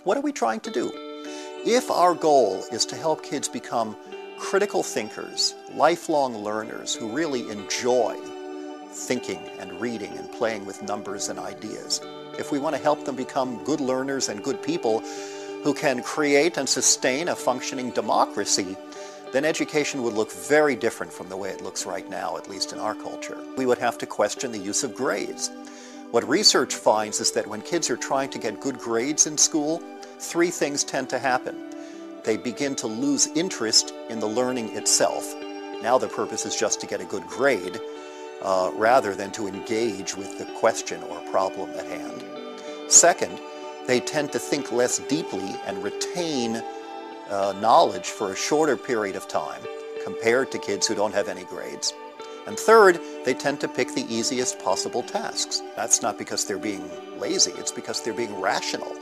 What are we trying to do? If our goal is to help kids become critical thinkers, lifelong learners who really enjoy thinking and reading and playing with numbers and ideas, if we want to help them become good learners and good people who can create and sustain a functioning democracy, then education would look very different from the way it looks right now, at least in our culture. We would have to question the use of grades. What research finds is that when kids are trying to get good grades in school, three things tend to happen. They begin to lose interest in the learning itself. Now the purpose is just to get a good grade, rather than to engage with the question or problem at hand. Second, they tend to think less deeply and retain knowledge for a shorter period of time compared to kids who don't have any grades. And third, they tend to pick the easiest possible tasks. That's not because they're being lazy, it's because they're being rational.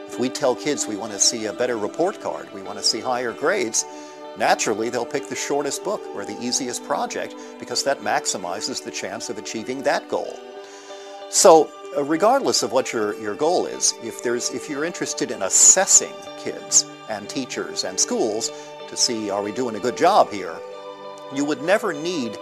If we tell kids we want to see a better report card, we want to see higher grades, naturally they'll pick the shortest book or the easiest project because that maximizes the chance of achieving that goal. So regardless of what your goal is, if you're interested in assessing kids and teachers and schools to see, are we doing a good job here, you would never need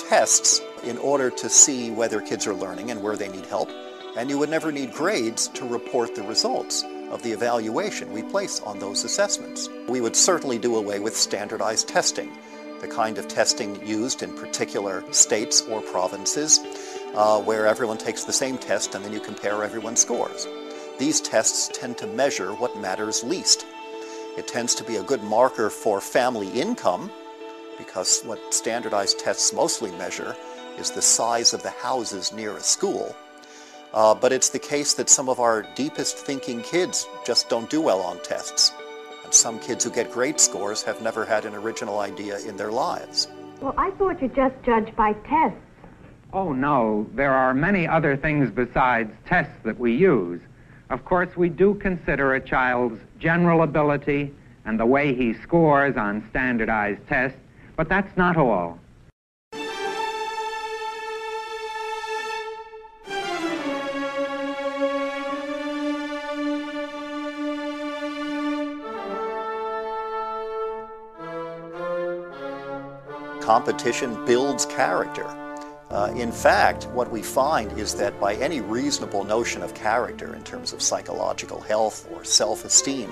tests in order to see whether kids are learning and where they need help, and you would never need grades to report the results of the evaluation we place on those assessments. We would certainly do away with standardized testing, the kind of testing used in particular states or provinces where everyone takes the same test and then you compare everyone's scores. These tests tend to measure what matters least. It tends to be a good marker for family income, because what standardized tests mostly measure is the size of the houses near a school. But it's the case that some of our deepest thinking kids just don't do well on tests. And some kids who get great scores have never had an original idea in their lives. Well, I thought you just judged by tests. Oh, no. There are many other things besides tests that we use. Of course, we do consider a child's general ability and the way he scores on standardized tests, but that's not all. Competition builds character. In fact, what we find is that by any reasonable notion of character in terms of psychological health or self-esteem,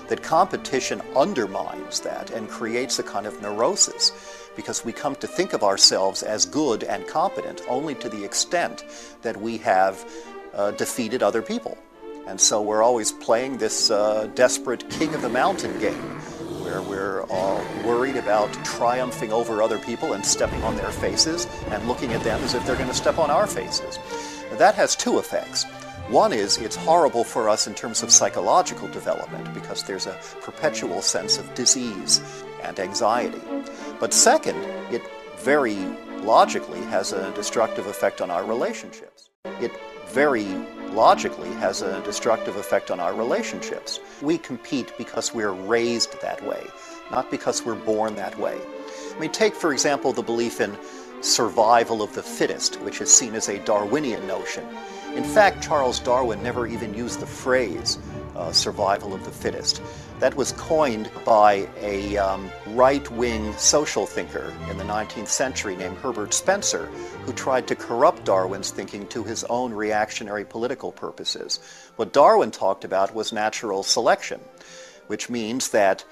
that competition undermines that and creates a kind of neurosis, because we come to think of ourselves as good and competent only to the extent that we have defeated other people. And so we're always playing this desperate king of the mountain game, where we're all worried about triumphing over other people and stepping on their faces and looking at them as if they're going to step on our faces. Now, that has two effects. One is it's horrible for us in terms of psychological development because there's a perpetual sense of disease and anxiety. But second, it very logically has a destructive effect on our relationships. It very logically has a destructive effect on our relationships. We compete because we're raised that way, not because we're born that way. I mean, take, for example, the belief in survival of the fittest, which is seen as a Darwinian notion. In fact, Charles Darwin never even used the phrase survival of the fittest. That was coined by a right-wing social thinker in the 19th century named Herbert Spencer, who tried to corrupt Darwin's thinking to his own reactionary political purposes. What Darwin talked about was natural selection, which means that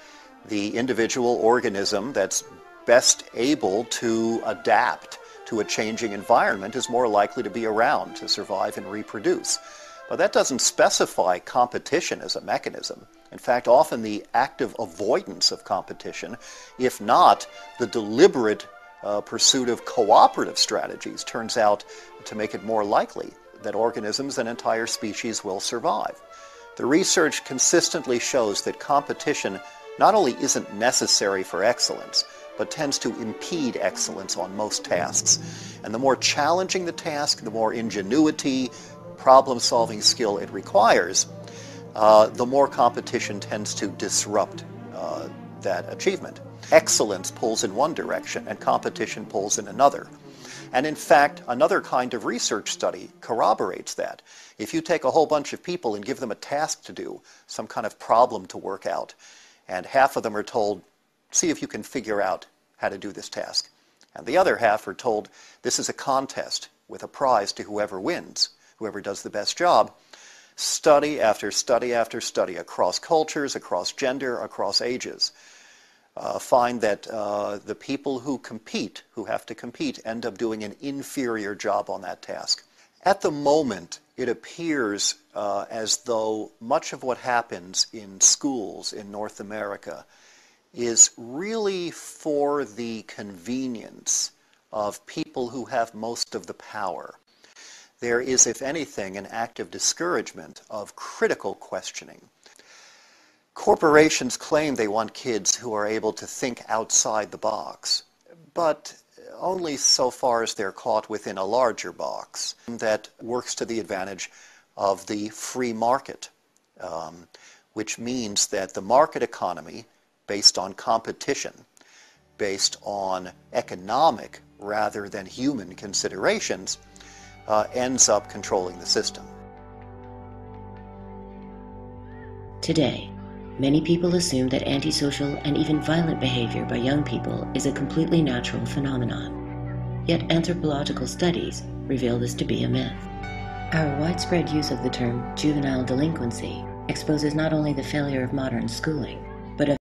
the individual organism that's best able to adapt to a changing environment is more likely to be around to survive and reproduce. But that doesn't specify competition as a mechanism. In fact, often the active avoidance of competition, if not the deliberate pursuit of cooperative strategies, turns out to make it more likely that organisms and entire species will survive. The research consistently shows that competition not only isn't necessary for excellence, but tends to impede excellence on most tasks. And the more challenging the task, the more ingenuity, problem-solving skill it requires, the more competition tends to disrupt that achievement. Excellence pulls in one direction and competition pulls in another. And in fact, another kind of research study corroborates that. If you take a whole bunch of people and give them a task to do, some kind of problem to work out, and half of them are told, see if you can figure out how to do this task. And the other half are told, this is a contest with a prize to whoever wins, whoever does the best job. Study after study after study across cultures, across gender, across ages, find that the people who compete, who have to compete, end up doing an inferior job on that task. At the moment, it appears as though much of what happens in schools in North America is really for the convenience of people who have most of the power. There is, if anything, an active discouragement of critical questioning. Corporations claim they want kids who are able to think outside the box, but only so far as they're caught within a larger box that works to the advantage of the free market, which means that the market economy, based on competition, based on economic rather than human considerations, ends up controlling the system. Today, many people assume that antisocial and even violent behavior by young people is a completely natural phenomenon. Yet anthropological studies reveal this to be a myth. Our widespread use of the term juvenile delinquency exposes not only the failure of modern schooling, but of